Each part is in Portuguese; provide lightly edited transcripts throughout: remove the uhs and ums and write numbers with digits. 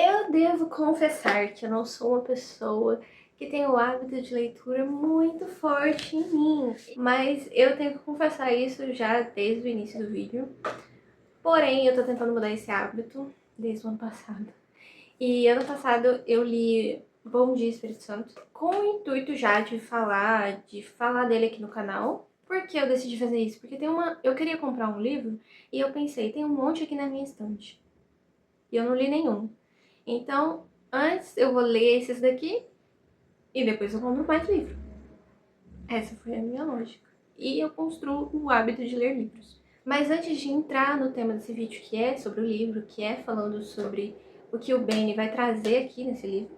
Eu devo confessar que eu não sou uma pessoa que tem o hábito de leitura muito forte em mim, mas eu tenho que confessar isso já desde o início do vídeo. Porém, eu tô tentando mudar esse hábito desde o ano passado. E ano passado eu li Bom Dia Espírito Santo com o intuito já de falar dele aqui no canal. Por que eu decidi fazer isso? Porque eu queria comprar um livro e eu pensei, tem um monte aqui na minha estante. E eu não li nenhum. Então, antes eu vou ler esses daqui e depois eu compro mais livro. Essa foi a minha lógica. E eu construo o hábito de ler livros. Mas antes de entrar no tema desse vídeo, que é sobre o livro, que é falando sobre o que o Benny vai trazer aqui nesse livro,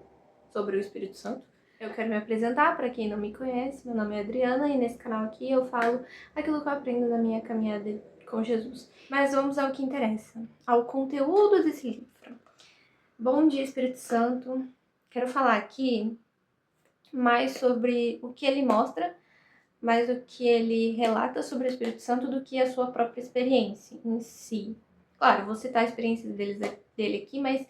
sobre o Espírito Santo, eu quero me apresentar para quem não me conhece. Meu nome é Adriana e nesse canal aqui eu falo aquilo que eu aprendo na minha caminhada com Jesus. Mas vamos ao que interessa, ao conteúdo desse livro. Bom dia, Espírito Santo. Quero falar aqui mais sobre o que ele mostra, mais o que ele relata sobre o Espírito Santo do que a sua própria experiência em si. Claro, vou citar a experiência dele aqui, mas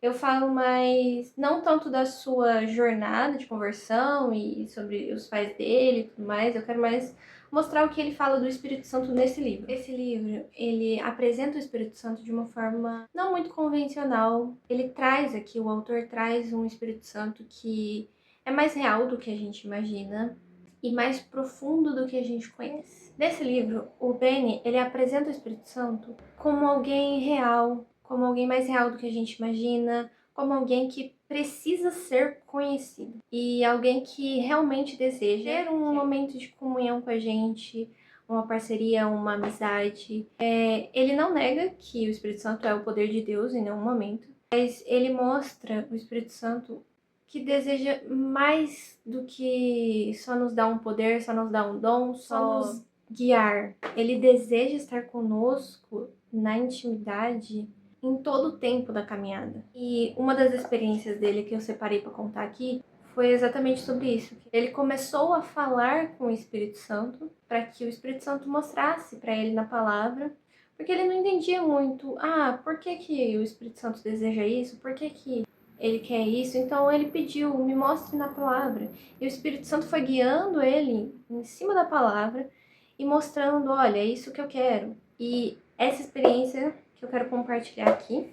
eu falo mais, não tanto da sua jornada de conversão e sobre os pais dele e tudo mais, eu quero mais mostrar o que ele fala do Espírito Santo nesse livro. Esse livro, ele apresenta o Espírito Santo de uma forma não muito convencional. Ele traz aqui, o autor traz um Espírito Santo que é mais real do que a gente imagina e mais profundo do que a gente conhece. Nesse livro, o Benny, ele apresenta o Espírito Santo como alguém real, como alguém mais real do que a gente imagina, como alguém que precisa ser conhecido e alguém que realmente deseja ter um momento de comunhão com a gente, uma parceria, uma amizade. Ele não nega que o Espírito Santo é o poder de Deus em nenhum momento, mas ele mostra o Espírito Santo que deseja mais do que só nos dar um poder, só nos dar um dom, só nos guiar. Ele deseja estar conosco na intimidade em todo o tempo da caminhada. E uma das experiências dele que eu separei para contar aqui foi exatamente sobre isso. Ele começou a falar com o Espírito Santo para que o Espírito Santo mostrasse para ele na palavra, porque ele não entendia muito, por que o Espírito Santo deseja isso? Por que ele quer isso? Então ele pediu, me mostre na palavra. E o Espírito Santo foi guiando ele em cima da palavra e mostrando, olha, é isso que eu quero. E essa experiência que eu quero compartilhar aqui,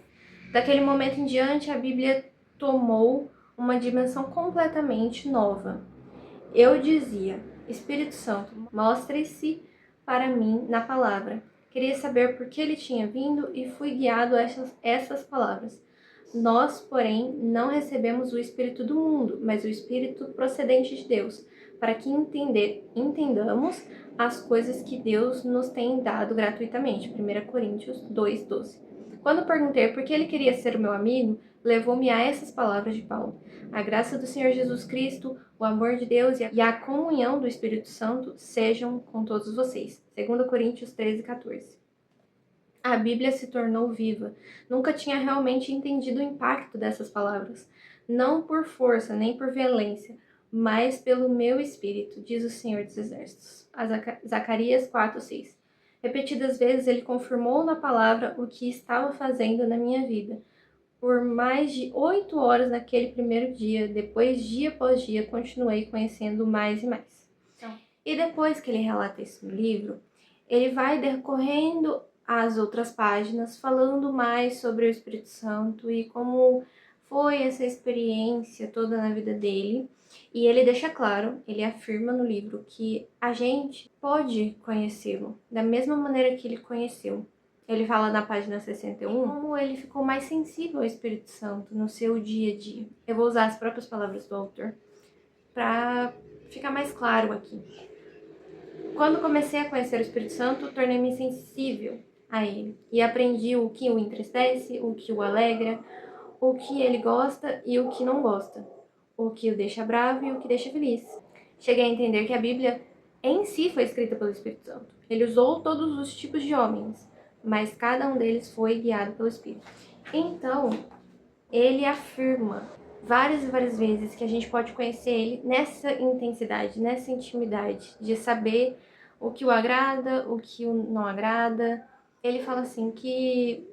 daquele momento em diante a Bíblia tomou uma dimensão completamente nova. Eu dizia, Espírito Santo, mostre-se para mim na palavra. Queria saber por que ele tinha vindo e fui guiado a essas palavras. Nós, porém, não recebemos o Espírito do mundo, mas o Espírito procedente de Deus, para que entendamos as coisas que Deus nos tem dado gratuitamente. 1 Coríntios 2:12. Quando perguntei por que ele queria ser o meu amigo, levou-me a essas palavras de Paulo. A graça do Senhor Jesus Cristo, o amor de Deus e a comunhão do Espírito Santo sejam com todos vocês. 2 Coríntios 13:14. A Bíblia se tornou viva. Nunca tinha realmente entendido o impacto dessas palavras. Não por força, nem por violência, mas pelo meu espírito, diz o Senhor dos Exércitos. Zacarias 4:6. Repetidas vezes ele confirmou na palavra o que estava fazendo na minha vida. Por mais de 8 horas naquele primeiro dia, depois, dia após dia, continuei conhecendo mais e mais. E depois que ele relata isso no livro, ele vai decorrendo as outras páginas, falando mais sobre o Espírito Santo e como foi essa experiência toda na vida dele. E ele deixa claro, ele afirma no livro que a gente pode conhecê-lo da mesma maneira que ele conheceu. Ele fala na página 61 como ele ficou mais sensível ao Espírito Santo no seu dia a dia. Eu vou usar as próprias palavras do autor para ficar mais claro aqui. Quando comecei a conhecer o Espírito Santo, tornei-me sensível a ele e aprendi o que o entristece, o que o alegra, o que ele gosta e o que não gosta, o que o deixa bravo e o que deixa feliz. Cheguei a entender que a Bíblia em si foi escrita pelo Espírito Santo. Ele usou todos os tipos de homens, mas cada um deles foi guiado pelo Espírito. Então, ele afirma várias e várias vezes que a gente pode conhecer ele nessa intensidade, nessa intimidade, de saber o que o agrada, o que o não agrada. Ele fala assim que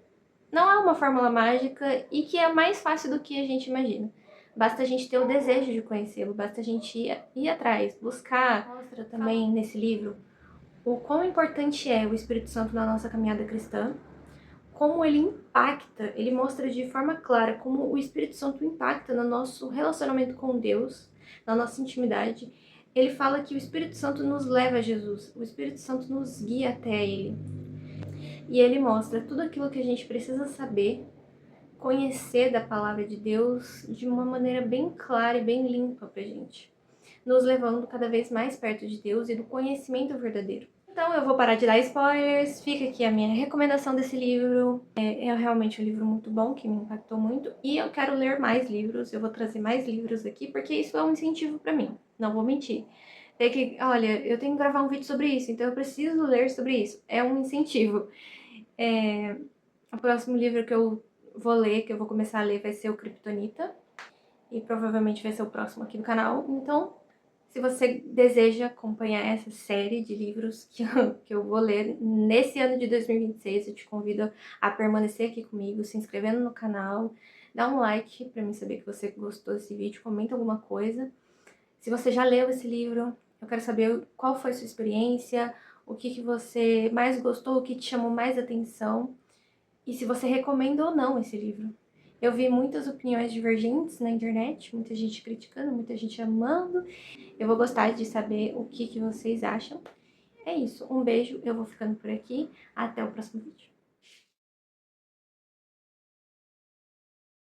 não é uma fórmula mágica e que é mais fácil do que a gente imagina. Basta a gente ter o desejo de conhecê-lo, basta a gente ir atrás, buscar. Mostra também nesse livro o quão importante é o Espírito Santo na nossa caminhada cristã, como ele impacta, ele mostra de forma clara como o Espírito Santo impacta no nosso relacionamento com Deus, na nossa intimidade. Ele fala que o Espírito Santo nos leva a Jesus, o Espírito Santo nos guia até ele. E ele mostra tudo aquilo que a gente precisa saber, conhecer da palavra de Deus de uma maneira bem clara e bem limpa pra gente, nos levando cada vez mais perto de Deus e do conhecimento verdadeiro. Então eu vou parar de dar spoilers, fica aqui a minha recomendação desse livro. É realmente um livro muito bom, que me impactou muito, e eu quero ler mais livros, eu vou trazer mais livros aqui, porque isso é um incentivo pra mim, não vou mentir. Tem que, olha, eu tenho que gravar um vídeo sobre isso, então eu preciso ler sobre isso, é um incentivo. O próximo livro que eu vou ler, que eu vou começar a ler, vai ser o Kryptonita, e provavelmente vai ser o próximo aqui do canal, então se você deseja acompanhar essa série de livros que eu vou ler nesse ano de 2026, eu te convido a permanecer aqui comigo, se inscrevendo no canal, dá um like pra mim saber que você gostou desse vídeo, comenta alguma coisa. Se você já leu esse livro, eu quero saber qual foi a sua experiência, o que você mais gostou, o que te chamou mais atenção, e se você recomenda ou não esse livro. Eu vi muitas opiniões divergentes na internet, muita gente criticando, muita gente amando. Eu vou gostar de saber o que vocês acham. É isso, um beijo, eu vou ficando por aqui, até o próximo vídeo.